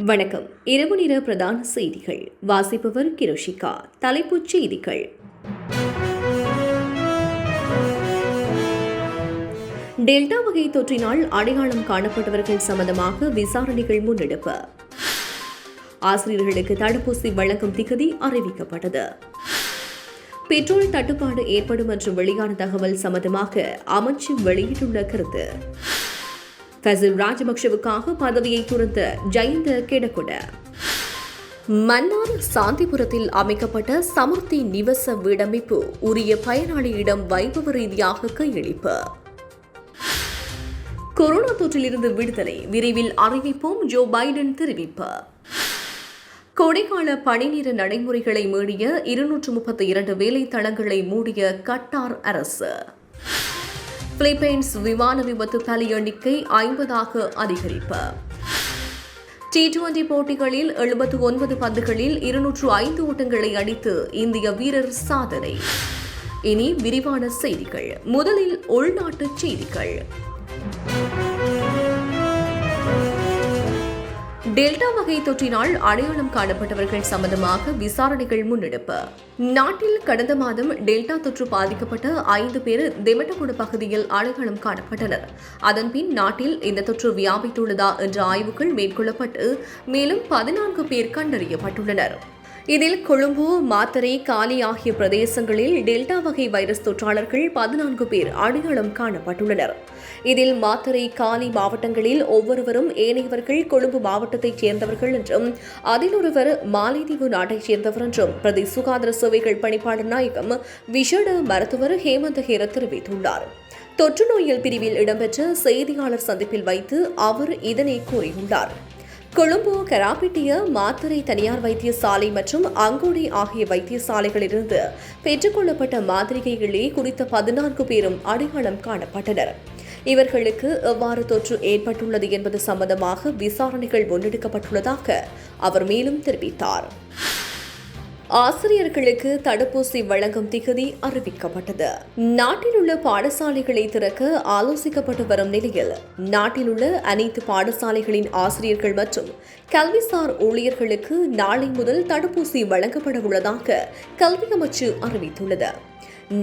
வணக்கம். இரவு நேர பிரதான செய்திகள் வாசிப்பவர் கிரோஷிகா. தலைப்புச் செய்திகள். டெல்டா வகை தொற்றினால் அடையாளம் காணப்பட்டவர்கள் சம்பந்தமாக விசாரணைகள் முன்னெடுப்பு. ஆசிரியர்களுக்கு தடுப்பூசி வழங்கும் திகதி அறிவிக்கப்பட்டது. பெட்ரோல் தட்டுப்பாடு ஏற்படும் என்று வெளியான தகவல் சம்பந்தமாக அமைச்சு வெளியிட்டுள்ள கருத்து. ஃபசில் ராஜபக்ஷவுக்காக பதவியை துறந்த ஜயந்த கெடகொட. மன்னார் சாந்திபுரத்தில் அமைக்கப்பட்ட சமுர்த்தி நிவச வீடமைப்பு உரிய பயனாளியிடம் வைபவ ரீதியாக கையளிப்பு. கொரோனா தொற்றிலிருந்து விடுதலை விரைவில் அறிவிப்போம், ஜோ பைடன் தெரிவிப்பு. கோடைக்கால பணிநேர நடைமுறைகளை மீறிய 232 வேலை தளங்களை மூடிய கட்டார் அரசு. பிலிப்பைன்ஸ் விமான விபத்து பலி எண்ணிக்கை 50 அதிகரிப்பு. T20 போட்டிகளில் 79 பந்துகளில் 205 ஓட்டங்களை அடித்து இந்திய வீரர் சாதனை. இனி விரிவான செய்திகள். முதலில் உள்நாட்டு செய்திகள். டெல்டா வகை தொற்றினால் அடையாளம் காணப்பட்டவர்கள் சம்பந்தமாக விசாரணைகள் முன்னெடுப்பு. நாட்டில் கடந்த மாதம் டெல்டா தொற்று பாதிக்கப்பட்ட 5 பேர் தெமட்டகுட பகுதியில் அடையாளம் காணப்பட்டனர். அதன்பின் நாட்டில் இந்த தொற்று வியாபித்துள்ளதா என்ற ஆய்வுகள் மேற்கொள்ளப்பட்டு மேலும் 14 பேர் கண்டறியப்பட்டுள்ளனர். இதில் கொழும்பு, மாத்தறை, காலி ஆகிய பிரதேசங்களில் டெல்டா வகை வைரஸ் தொற்றாளர்கள் 14 பேர் அடையாளம் காணப்பட்டுள்ளனர். இதில் மாத்தறை, காலி மாவட்டங்களில் ஒவ்வொருவரும் ஏனையவர்கள் கொழும்பு மாவட்டத்தைச் சேர்ந்தவர்கள் என்றும் அதில் ஒருவர் மாலைதீவு நாட்டைச் சேர்ந்தவர் என்றும் பிரதி சுகாதார சேவைகள் பணிப்பாளர் நாயகம் விசேட மருத்துவர் ஹேமந்த ஹேர தெரிவித்துள்ளார். தொற்று நோயியல் பிரிவில் இடம்பெற்ற செய்தியாளர் சந்திப்பில் வைத்து அவர் இதனை கூறியுள்ளார். கொழும்பு, கராப்பிட்டிய, மாத்தறை தனியார் வைத்தியசாலை மற்றும் அங்கோடி ஆகிய வைத்தியசாலைகளிலிருந்து பெற்றுக்கொள்ளப்பட்ட மாதிரிகைகளே குறித்த 14 பேரும் அடையாளம் காணப்பட்டனர். இவர்களுக்கு எவ்வாறு தொற்று ஏற்பட்டுள்ளது என்பது சம்பந்தமாக விசாரணைகள் முன்னெடுக்கப்பட்டுள்ளதாக அவர் மேலும் தெரிவித்தார். ஆசிரியர்களுக்கு தடுப்பூசி வழங்கும் திகதி அறிவிக்கப்பட்டது. நாட்டில் உள்ள பாடசாலைகளை திறக்க ஆலோசிக்கப்பட்டு வரும் நிலையில் நாட்டில் உள்ள அனைத்து பாடசாலைகளின் ஆசிரியர்கள் மற்றும் கல்விசார் ஊழியர்களுக்கு நாளை முதல் தடுப்பூசி வழங்கப்பட உள்ளதாக கல்வி அமைச்சு அறிவித்துள்ளது.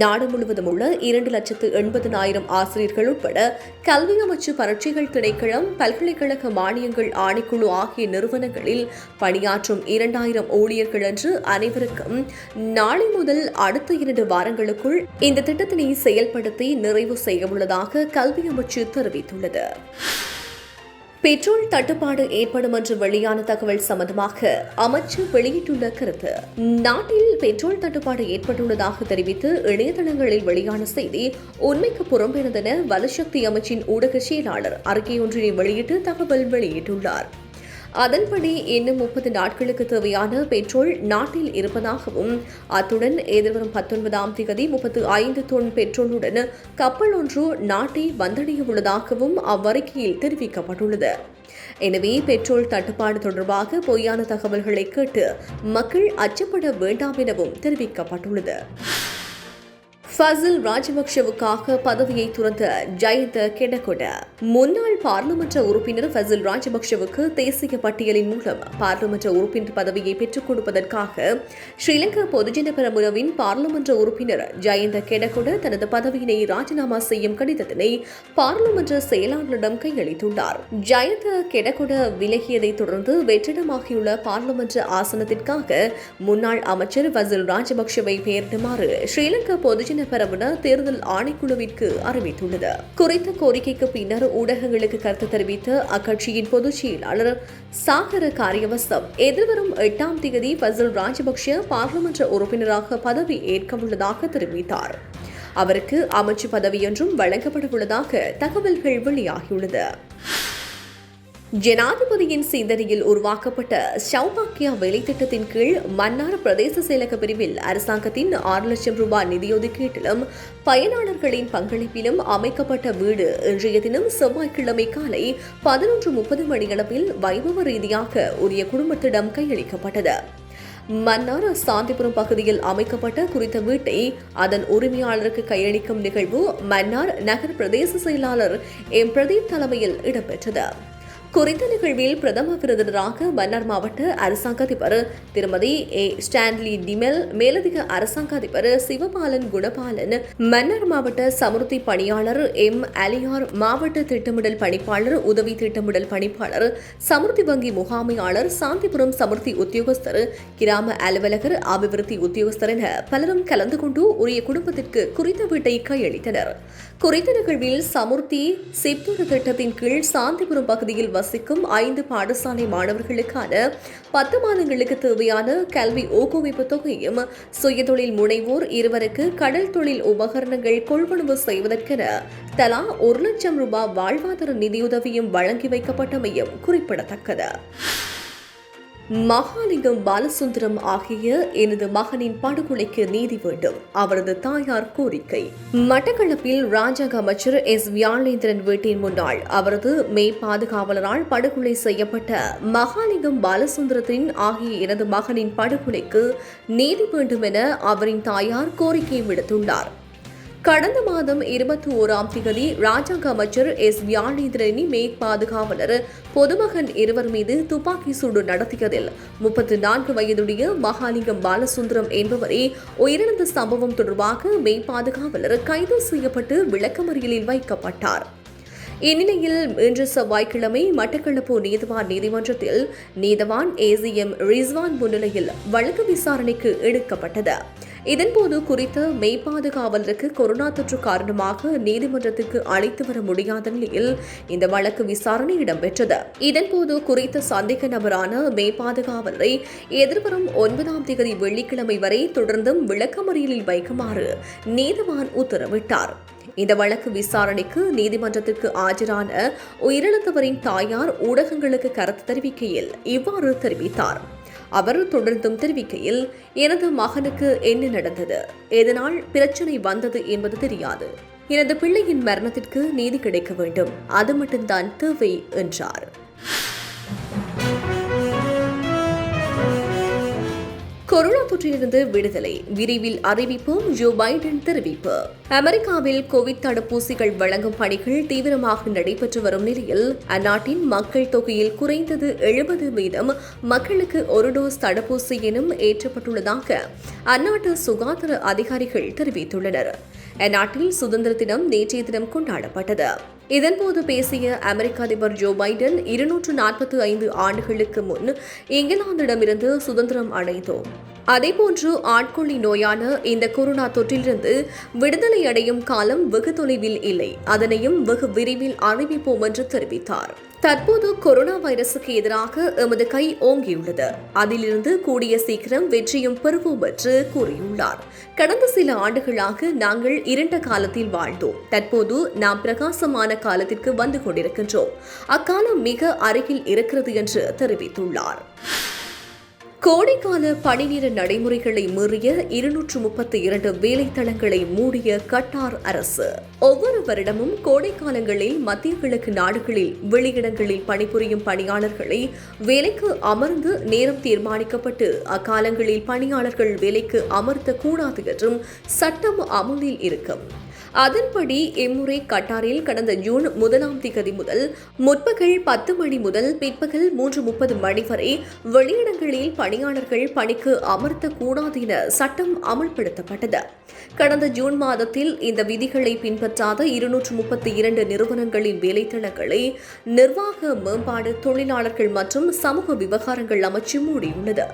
நாடு முழுவதும் உள்ள 2,80,000 ஆசிரியர்கள் உட்பட கல்வி அமைச்சு, பரீட்சைகள் திணைக்களம், பல்கலைக்கழக மானியங்கள் ஆணைக்குழு ஆகிய நிறுவனங்களில் பணியாற்றும் 2,000 ஊழியர்கள் என்று அனைவருக்கும் நாளை முதல் அடுத்த 2 வாரங்களுக்குள் இந்த திட்டத்தினை செயல்படுத்தி நிறைவு செய்ய உள்ளதாக கல்வி அமைச்சு தெரிவித்துள்ளது. பெட்ரோல் தட்டுப்பாடு ஏற்படும் என்று வெளியான தகவல் சம்பந்தமாக அமைச்சு வெளியிட்டுள்ள கருத்து. நாட்டில் பெட்ரோல் தட்டுப்பாடு ஏற்பட்டுள்ளதாக தெரிவித்து இணையதளங்களில் வெளியான செய்தி உண்மைக்கு புறம்பானதென வலுசக்தி அமைச்சின் ஊடக செயலாளர் அறிக்கையொன்றினை வெளியிட்டு தகவல் வெளியிட்டுள்ளார். அதன்படி இன்னும் 30 நாட்களுக்கு தேவையான பெட்ரோல் நாட்டில் இருப்பதாகவும் அத்துடன் எதிர்வரும் 19ஆம் தேதி 35 தொன் பெட்ரோலுடன் கப்பல் ஒன்று நாட்டை வந்தடைய உள்ளதாகவும் அவ்வறிக்கையில் தெரிவிக்கப்பட்டுள்ளது. எனவே பெட்ரோல் தட்டுப்பாடு தொடர்பாக பொய்யான தகவல்களை கேட்டு மக்கள் அச்சப்பட வேண்டாம் எனவும் தெரிவிக்கப்பட்டுள்ளது. ஃபசில் ராஜபக்ஷவுக்காக பதவியை துறந்த ஜயந்த கெடகொட. முன்னாள் பாராளுமன்ற உறுப்பினர் ஃபசில் ராஜபக்ஷவுக்கு தேசிய பட்டியலின் மூலம் பாராளுமன்ற உறுப்பினர் பதவியை பெற்றுக் கொடுப்பதற்காக ஸ்ரீலங்கா பொதுஜன பெரமுனவின் பாராளுமன்ற உறுப்பினர் ஜயந்த கெடகொட தனது பதவியினை ராஜினாமா செய்யும் கடிதத்தினை பாராளுமன்ற செயலாளரிடம் கையளித்துள்ளார். ஜயந்த கெடகொட விலகியதை தொடர்ந்து வெற்றிடமாகியுள்ள பாராளுமன்ற ஆசனத்திற்காக முன்னாள் அமைச்சர் ஃபசில் ராஜபக்ஷவை பெயரிடுமாறு ஸ்ரீலங்கா பொதுஜன பெரமுன தேர்தல் ஆணைக்குழுவிற்கு அறிவித்துள்ளது. குறித்த கோரிக்கைக்கு பின்னர் ஊடகங்களுக்கு கருத்து தெரிவித்த அக்கட்சியின் பொதுச் செயலாளர் சாகர காரியவசம் எதிர்வரும் 8ஆம் தேதி ஃபசில் ராஜபக்ஷ பாராளுமன்ற உறுப்பினராக பதவி ஏற்க உள்ளதாக தெரிவித்தார். அவருக்கு அமைச்சு பதவியொன்றும் வழங்கப்பட உள்ளதாக தகவல்கள் வெளியாகியுள்ளது. ஜனாதிபதியின் சிந்தனையில் உருவாக்கப்பட்ட சௌபாக்கியா வேலைத்திட்டத்தின் கீழ் மன்னார் பிரதேச செயலக பிரிவில் அரசாங்கத்தின் 6 லட்சம் ரூபாய் நிதியொதுக்கீட்டிலும் பயனாளர்களின் பங்களிப்பிலும் அமைக்கப்பட்ட வீடு இன்றைய தினம் செவ்வாய்க்கிழமை காலை 11:30 மணியளவில் வைபவ ரீதியாக உரிய குடும்பத்திடம் கையளிக்கப்பட்டது. மன்னார் சாந்திபுரம் பகுதியில் அமைக்கப்பட்ட குறித்த வீட்டை அதன் உரிமையாளருக்கு கையளிக்கும் நிகழ்வு மன்னார் நகர் பிரதேச செயலாளர் எம் பிரதீப் தலைமையில் இடம்பெற்றது. குறித்த நிகழ்வில் பிரதம விருந்தினராக மன்னார் மாவட்ட அரசாங்க அதிபர் திருமதி ஏ ஸ்டான்லி டிமெல், மேலதிக அரசாங்க அதிபர் சிவபாலன் குணபாலன், மன்னார் மாவட்ட சமுர்த்தி பணியாளர் எம் அலியார், மாவட்ட திட்டமிடல் பணிப்பாளர், உதவி திட்டமிடல் பணிப்பாளர், சமுர்த்தி வங்கி முகாமையாளர், சாந்திபுரம் சமுர்த்தி உத்தியோகஸ்தர், கிராம அலுவலகர், அபிவிருத்தி உத்தியோகஸ்தர் என பலரும் கலந்து கொண்டு உரிய குடும்பத்திற்கு குறித்த வீட்டை கையளித்தனர். குறித்த நிகழ்வில் சமுர்த்தி சிப்துர திட்டத்தின் கீழ் சாந்திபுரம் பகுதியில் வசிக்கும் 5 பாடசாலை மாணவர்களுக்கான 10 மாதங்களுக்கு தேவையான கல்வி ஊக்குவிப்பு தொகையும், சுயதொழில் முனைவோர் 2 கடல் தொழில் உபகரணங்கள் கொள்வனவு செய்வதற்கென தலா 1 லட்சம் ரூபாய் வாழ்வாதார நிதியுதவியும் வழங்கி வைக்கப்பட்டமையும் குறிப்பிடத்தக்கது. மகாலிங்கம் பாலசுந்தரம் ஆகிய எனது மகனின் படுகொலைக்கு நீதி வேண்டும், அவரது தாயார் கோரிக்கை. மட்டக்களப்பில் ராஜாங்க அமைச்சர் எஸ். வியாழேந்திரன் வீட்டின் முன்னாள் அவரது மெய் பாதுகாவலரால் படுகொலை செய்யப்பட்ட மகாலிங்கம் பாலசுந்தரத்தின் ஆகிய எனது மகனின் படுகொலைக்கு நீதி வேண்டும் என அவரின் தாயார் கோரிக்கை விடுத்துள்ளார். கடந்த மாதம் 21ஆம் தேதி ராஜாங்க அமைச்சர் எஸ். வியாழேந்திரனின் மேற்பாதுகாவலர் பொதுமகன் 2 மீது துப்பாக்கி சூடு நடத்தியதில் 34 வயதுடைய மகாலிங்கம் பாலசுந்தரம் என்பவரே உயிரிழந்த சம்பவம் தொடர்பாக மேற்பாதுகாவலர் கைது செய்யப்பட்டு விளக்கமறியலில் வைக்கப்பட்டார். இந்நிலையில் இன்று செவ்வாய்க்கிழமை மட்டக்களப்பு நீதிவான் நீதிமன்றத்தில் நீதவான் ஏசிஎம் ரிஸ்வான் முன்னிலையில் வழக்கு விசாரணைக்கு எடுக்கப்பட்டது. இதன்போது குறித்த மெய்பாதுகாவலருக்கு கொரோனா தொற்று காரணமாக நீதிமன்றத்திற்கு அழைத்து வர முடியாத நிலையில் இந்த வழக்கு விசாரணை இடம்பெற்றது. இதன்போது குறித்த சந்தேக நபரான மெய்பாதுகாவலரை எதிர்வரும் 9ஆம் தேதி வெள்ளிக்கிழமை வரை தொடர்ந்தும் விளக்கமறியலில் வைக்குமாறு நீதிவான் உத்தரவிட்டார். இந்த வழக்கு விசாரணைக்கு நீதிமன்றத்திற்கு ஆஜரான உயிரிழந்தவரின் தாயார் ஊடகங்களுக்கு கருத்து தெரிவிக்கையில் இவ்வாறு தெரிவித்தார். அவர் தொடர்ந்தும் தெரிவிக்கையில், எனது மகனுக்கு என்ன நடந்தது, எதனால் பிரச்சனை வந்தது என்பது தெரியாது. எனது பிள்ளையின் மரணத்திற்கு நீதி கிடைக்க வேண்டும், அது மட்டும்தான் தேவை என்றார். கொரோனா தொற்றிலிருந்து விடுதலை விரைவில் அறிவிப்போம், ஜோ பைடன் தெரிவிப்பு. அமெரிக்காவில் கோவிட் தடுப்பூசிகள் வழங்கும் பணிகள் தீவிரமாக நடைபெற்று வரும் நிலையில் அந்நாட்டின் மக்கள் தொகையில் குறைந்தது 70% மக்களுக்கு 1 டோஸ் தடுப்பூசி எனும் ஏற்றப்பட்டுள்ளதாக அந்நாட்டு சுகாதார அதிகாரிகள் தெரிவித்துள்ளனர். அந்நாட்டில் சுதந்திர தினம் நேற்றைய தினம் கொண்டாடப்பட்டது. இதன்போது பேசிய அமெரிக்க அதிபர் ஜோ பைடன், 245 ஆண்டுகளுக்கு முன் இங்கிலாந்திடமிருந்து சுதந்திரம் அடைந்தோம். அதேபோன்று ஆட்கொள்ளி நோயான இந்த கொரோனா தொற்றிலிருந்து விடுதலை அடையும் காலம் வெகு தொலைவில் இல்லை, அதனையும் வெகு விரைவில் அறிவிப்போம் என்று தெரிவித்தார். தற்போது கொரோனா வைரசுக்கு எதிராக எமது கை ஓங்கியுள்ளது, அதிலிருந்து கூடிய சீக்கிரம் வெற்றியும் பெறுவோம் என்று கூறியுள்ளார். கடந்த சில ஆண்டுகளாக நாங்கள் இருண்ட காலத்தில் வாழ்ந்தோம், தற்போது நாம் பிரகாசமான காலத்திற்கு வந்து கொண்டிருக்கின்றோம், அக்காலம் மிக அருகில் இருக்கிறது என்று தெரிவித்துள்ளார். கோடைக்கால பணிநேர நடைமுறைகளை மீறிய 232 வேலைத்தளங்களை மூடிய கட்டார் அரசு. ஒவ்வொரு வருடமும் கோடைக்காலங்களில் மத்திய கிழக்கு நாடுகளில் வெளியிடங்களில் பணிபுரியும் பணியாளர்களை வேலைக்கு அமர்ந்து நேரம் தீர்மானிக்கப்பட்டு அக்காலங்களில் பணியாளர்கள் வேலைக்கு அமர்த்தக்கூடாது என்றும் சட்டம் அமுலில் இருக்கும். அதன்படி இம்முறை கட்டாரில் கடந்த ஜூன் 1ஆம் தேதி முதல் முற்பகல் 10 மணி முதல் பிற்பகல் 3:30 மணி வரை வெளியிடங்களில் பணியாளர்கள் பணிக்கு அமர்த்தக்கூடாது என சட்டம் அமல்படுத்தப்பட்டது. கடந்த ஜூன் மாதத்தில் இந்த விதிகளை பின்பற்றாத 232 நிறுவனங்களின் வேலைத்தளங்களை நிர்வாக மேம்பாடு, தொழிலாளர்கள் மற்றும் சமூக விவகாரங்கள் அமைச்சு மூடியுள்ளது.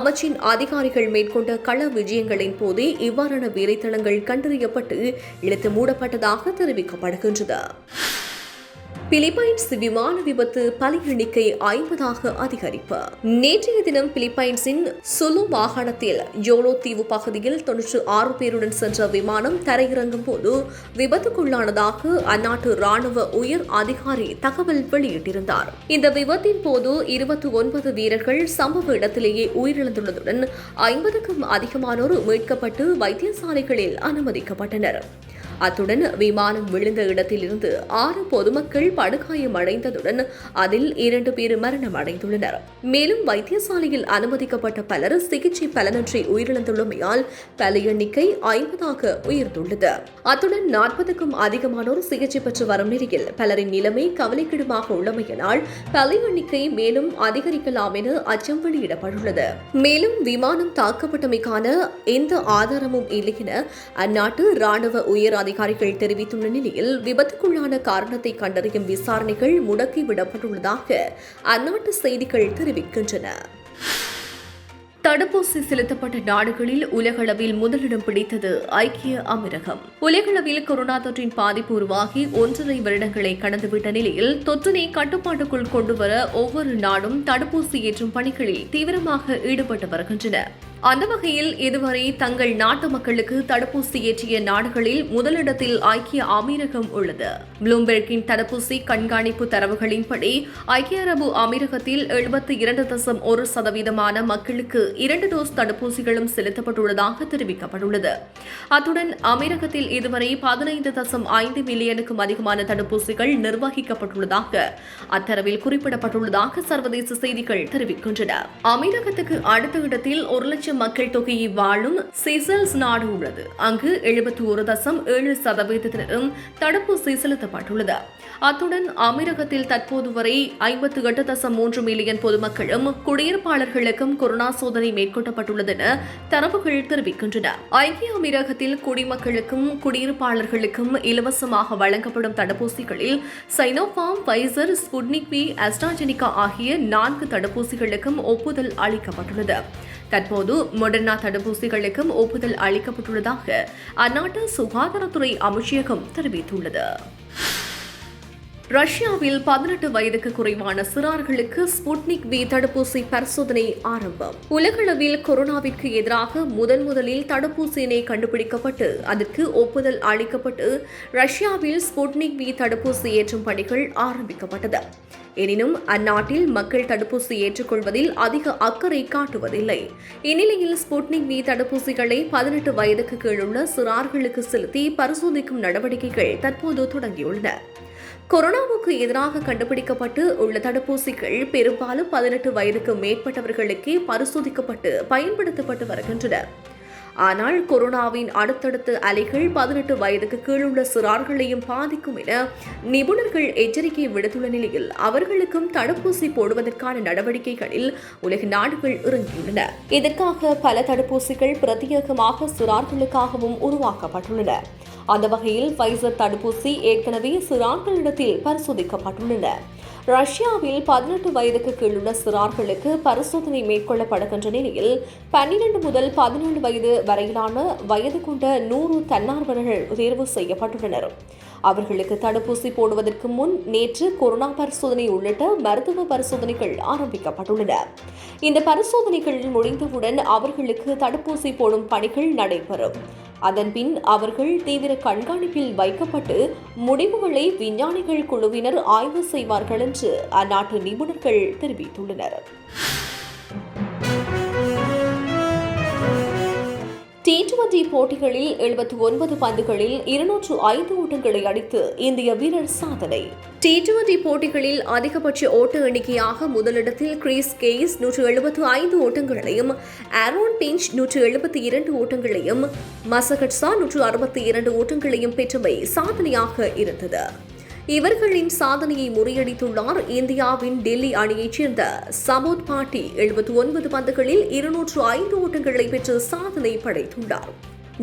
அமைச்சின் அதிகாரிகள் மேற்கொண்ட கள விஜயங்களின் போதே இவ்வாறான வேலைத்தளங்கள் கண்டறியப்பட்டு இழுத்து மூடப்பட்டதாக தெரிவிக்கப்படுகின்றது. பிலிப்பைன்ஸ் விமான விபத்து பலி எண்ணிக்கை 50ஆக அதிகரிப்பு. நேற்றைய தினம் பிலிப்பைன்ஸின் சுலு மாகாணத்தில் யோலோ தீவு பகுதியில் 96 பேருடன் சென்ற விமானம் தரையிறங்கும் போது விபத்துக்குள்ளானதாக அந்நாட்டு ராணுவ உயர் அதிகாரி தகவல் வெளியிட்டிருந்தார். இந்த விபத்தின் போது 29 வீரர்கள் சம்பவ இடத்திலேயே உயிரிழந்துள்ளதுடன் 50க்கும் அதிகமானோர் மீட்கப்பட்டு வைத்தியசாலைகளில் அனுமதிக்கப்பட்டனர். அத்துடன் விமானம் விழுந்த இடத்திலிருந்து 6 பொதுமக்கள் படுகாயம் அடைந்ததுடன் அதில் 2 பேர் மரணம் அடைந்துள்ளனர். மேலும் வைத்தியசாலையில் அனுமதிக்கப்பட்ட பலர் சிகிச்சை பலனின்றி உயிரிழந்துள்ளமையால் பலி எண்ணிக்கை 50ஆக உயர்ந்துள்ளது. அத்துடன் 40க்கும் அதிகமானோர் சிகிச்சை பெற்று வரும் நிலையில் பலரின் நிலைமை கவலைக்கிடமாக உள்ளமையினால் பலி எண்ணிக்கை மேலும் அதிகரிக்கலாம் என அச்சம் வெளியிடப்பட்டுள்ளது. மேலும் விமானம் தாக்கப்பட்டமைக்கான எந்த ஆதாரமும் இல்லை என அந்நாட்டு ராணுவ உயர் அதிகாரிகள் தெரிவித்துள்ள நிலையில் விபத்துக்குள்ளான காரணத்தை கண்டறியும் விசாரணைகள் முடக்கிவிடப்பட்டுள்ளதாக அந்நாட்டு செய்திகள் தெரிவிக்கின்றன. தடுப்பூசி செலுத்தப்பட்ட நாடுகளில் உலகளவில் முதலிடம் பிடித்தது ஐக்கிய அமீரகம். உலகளவில் கொரோனா தொற்றின் பாதிப்பு உருவாகி 1.5 வருடங்களை கடந்துவிட்ட நிலையில் தொற்றினை கட்டுப்பாட்டுக்குள் கொண்டுவர ஒவ்வொரு நாடும் தடுப்பூசி ஏற்றும் பணிகளில் தீவிரமாக ஈடுபட்டு வருகின்றன. அந்த வகையில் இதுவரை தங்கள் நாட்டு மக்களுக்கு தடுப்பூசி ஏற்றிய நாடுகளில் முதலிடத்தில் ஐக்கிய அமீரகம் உள்ளது. ப்ளூம்பெர்கின் தடுப்பூசி கண்காணிப்பு தரவுகளின்படி ஐக்கிய அரபு அமீரகத்தில் 72.1% மக்களுக்கு 2 டோஸ் தடுப்பூசிகளும் செலுத்தப்பட்டுள்ளதாக தெரிவிக்கப்பட்டுள்ளது. அத்துடன் அமீரகத்தில் இதுவரை 15.5 மில்லியனுக்கும் அதிகமான தடுப்பூசிகள் நிர்வகிக்கப்பட்டுள்ளதாக அத்தரவில் குறிப்பிடப்பட்டுள்ளதாக சர்வதேச செய்திகள் தெரிவிக்கின்றன. அமீரகத்துக்கு அடுத்த இடத்தில் 1 லட்சம் மக்கள் தொகையை வாழும் சீசல்ஸ் நாடு உள்ளது. அங்கு 71.7% தடுப்பூசி செலுத்தப்பட்டுள்ளது. அத்துடன் அமீரகத்தில் தற்போது வரை 58.3 மில்லியன் பொதுமக்களும் குடியிருப்பாளர்களுக்கும் கொரோனா சோதனை மேற்கொள்ளப்பட்டுள்ளது என தரவுகள் தெரிவிக்கின்றன. ஐக்கிய அமீரகத்தில் குடிமக்களுக்கும் குடியிருப்பாளர்களுக்கும் இலவசமாக வழங்கப்படும் தடுப்பூசிகளில் Sinopharm, Pfizer, Sputnik V, AstraZeneca ஆகிய 4 தடுப்பூசிகளுக்கும் ஒப்புதல் அளிக்கப்பட்டுள்ளது. தற்போது மொடர்னா தடுப்பூசிகளுக்கும் ஒப்புதல் அளிக்கப்பட்டுள்ளதாக அந்நாட்டு சுகாதாரத்துறை அமைச்சகம் தெரிவித்துள்ளது. ரஷ்யாவில் 18 வயதுக்கு குறைவான சிறார்களுக்கு ஸ்புட்னிக் வி தடுப்பூசி பரிசோதனை ஆரம்பம். உலகளவில் கொரோனாவிற்கு எதிராக முதலில் தடுப்பூசியினை கண்டுபிடிக்கப்பட்டு அதற்கு ஒப்புதல் அளிக்கப்பட்டு ரஷ்யாவில் ஸ்புட்னிக் வி தடுப்பூசி ஏற்றும் பணிகள் ஆரம்பிக்கப்பட்டது. எனினும் அந்நாட்டில் மக்கள் தடுப்பூசி ஏற்றுக்கொள்வதில் அதிக அக்கறை காட்டுவதில்லை. இந்நிலையில் ஸ்புட்னிக் வி தடுப்பூசிகளை 18 வயதுக்கு கீழுள்ள சிறார்களுக்கு செலுத்தி பரிசோதிக்கும் நடவடிக்கைகள் தற்போது தொடங்கியுள்ளன. கொரோனாவுக்கு எதிராக கண்டுபிடிக்கப்பட்டு உள்ள தடுப்பூசிகள் பெரும்பாலும் 18 வயதுக்கு மேற்பட்டவர்களுக்கே பரிசோதிக்கப்பட்டு பயன்படுத்தப்பட்டு வருகின்றன. ஆனால் கொரோனாவின் அடுத்தடுத்த அலைகள் 18 வயதுக்கு கீழுள்ள சிறார்களையும் பாதிக்கும் என நிபுணர்கள் எச்சரிக்கை விடுத்துள்ள நிலையில் அவர்களுக்கும் தடுப்பூசி போடுவதற்கான நடவடிக்கைகளில் உலக நாடுகள் இறங்கியுள்ளன. இதற்காக பல தடுப்பூசிகள் பிரத்யேகமாக சிறார்களுக்காகவும் உருவாக்கப்பட்டுள்ளன. அந்த வகையில் ஃபைசர் தடுப்பூசி ஏற்கனவே சிறார்களிடத்தில் பரிசோதிக்கப்பட்டுள்ளன. ரஷ்யாவில் 18 வயதுக்கு கீழுள்ள சிறார்களுக்கு பரிசோதனை மேற்கொள்ளப்படுகின்ற நிலையில் 12 முதல் 17 வயது வரையிலான வயது கொண்ட 100 தன்னார்வலர்கள் தேர்வு செய்யப்பட்டுள்ளனர். அவர்களுக்கு தடுப்பூசி போடுவதற்கு முன் நேற்று கொரோனா பரிசோதனை உள்ளிட்ட மருத்துவ பரிசோதனைகள் ஆரம்பிக்கப்பட்டுள்ளன. இந்த பரிசோதனைகள் முடிந்தவுடன் அவர்களுக்கு தடுப்பூசி போடும் பணிகள் நடைபெறும். அதன்பின் அவர்கள் தீவிர கண்காணிப்பில் வைக்கப்பட்டு முடிவுகளை விஞ்ஞானிகள் குழுவினர் ஆய்வு செய்வார்கள் என்று அந்நாட்டு நிபுணர்கள் தெரிவித்துள்ளனர். T20 போட்டிகளில் 79 பந்துகளில் 205 ஓட்டங்களை அடித்து இந்திய வீரர் சாதனை. T20 போட்டிகளில் அதிகபட்ச ஓட்ட எண்ணிக்கையாக முதலிடத்தில் கிறிஸ் கெய்ஸ் 175 ஓட்டங்களையும், ஆரோன் பிஞ்ச் 172 ஓட்டங்களையும், மசகட்சா 162 ஓட்டங்களையும் பெற்றமை சாதனையாக இருந்தது. இவர்களின் சாதனையை முறியடித்துள்ளார் இந்தியாவின் டெல்லி அணியைச் சேர்ந்த சபோத் பாட்டி. 79 பந்துகளில் 205 ஓட்டங்களை பெற்று சாதனை படைத்துள்ளார்.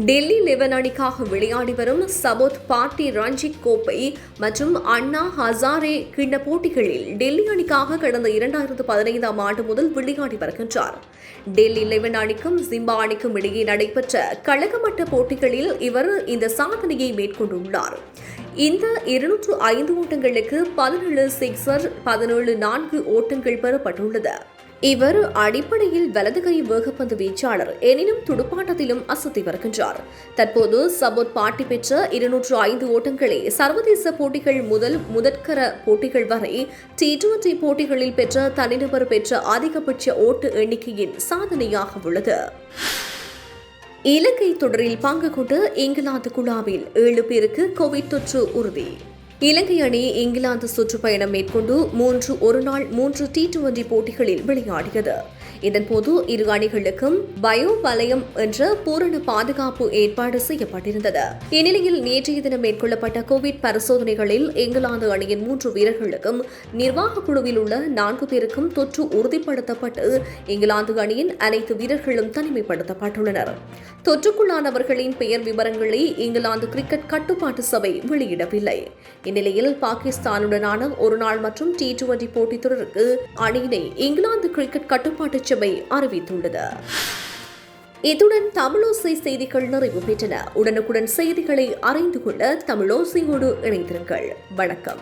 டெல்லி 11 அணிக்காக விளையாடி வரும் சபோத் பாட்டி ரஞ்சி கோப்பை மற்றும் அண்ணா ஹசாரே கிண்ண போட்டிகளில் டெல்லி அணிக்காக கடந்த 2015ஆம் ஆண்டு முதல் விளையாடி வருகின்றார். டெல்லி 11 அணிக்கும் ஜிம்பா அணிக்கும் இடையே நடைபெற்ற கழகமட்ட போட்டிகளில் இவர் இந்த சாதனையை மேற்கொண்டுள்ளார். இந்த 205 ஓட்டங்களுக்கு 17 சிக்ஸர், 17 4 ஓட்டங்கள் பெறப்பட்டுள்ளது. இவர் அடிப்படையில் வலதுகை வேகப்பந்து வீச்சாளர், எனினும் துடுப்பாட்டத்திலும் அசத்தி வருகின்றார். தற்போது சபோத் பாட்டி பெற்ற 205 ஓட்டங்களே சர்வதேச போட்டிகள் முதல் முதற்கர போட்டிகள் வரை T20 போட்டிகளில் பெற்ற தனிநபர் பெற்ற அதிகபட்ச ஓட்டு எண்ணிக்கையின் சாதனையாக உள்ளது. இலங்கை தொடரில் பங்கு கொண்ட இங்கிலாந்து குழாவில் 7 பேருக்கு கோவிட் தொற்று உறுதி. இலங்கை அணி இங்கிலாந்து சுற்றுப்பயணம் மேற்கொண்டு 3 ஒருநாள் 3 T20 போட்டிகளில் விளையாடியது. இதன்போது இரு அணிகளுக்கும் பயோ வலயம் என்ற பூரண பாதுகாப்பு ஏற்பாடு செய்யப்பட்டிருந்தது. இந்நிலையில் நேற்றைய தினம் மேற்கொள்ளப்பட்ட கோவிட் பரிசோதனைகளில் இங்கிலாந்து அணியின் 3 வீரர்களுக்கும் நிர்வாக குழுவில் உள்ள 4 பேருக்கும் தொற்று உறுதிப்படுத்தப்பட்டு இங்கிலாந்து அணியின் அனைத்து வீரர்களும் தனிமைப்படுத்தப்பட்டுள்ளனர். தொற்றுக்குள்ளானவர்களின் பெயர் விவரங்களை இங்கிலாந்து கிரிக்கெட் கட்டுப்பாட்டு சபை வெளியிடவில்லை. இந்நிலையில் பாகிஸ்தானுடனான ஒருநாள் மற்றும் T20 போட்டித் தொடருக்கு அணியினை இங்கிலாந்து கிரிக்கெட் கட்டுப்பாட்டு சபை அறிவித்துள்ளது. இத்துடன் தமிழோசை செய்திகள் நிறைவு பெற்றன. உடனுக்குடன் செய்திகளை அறிந்து கொள்ள தமிழோசையோடு இணைந்திருங்கள். வணக்கம்.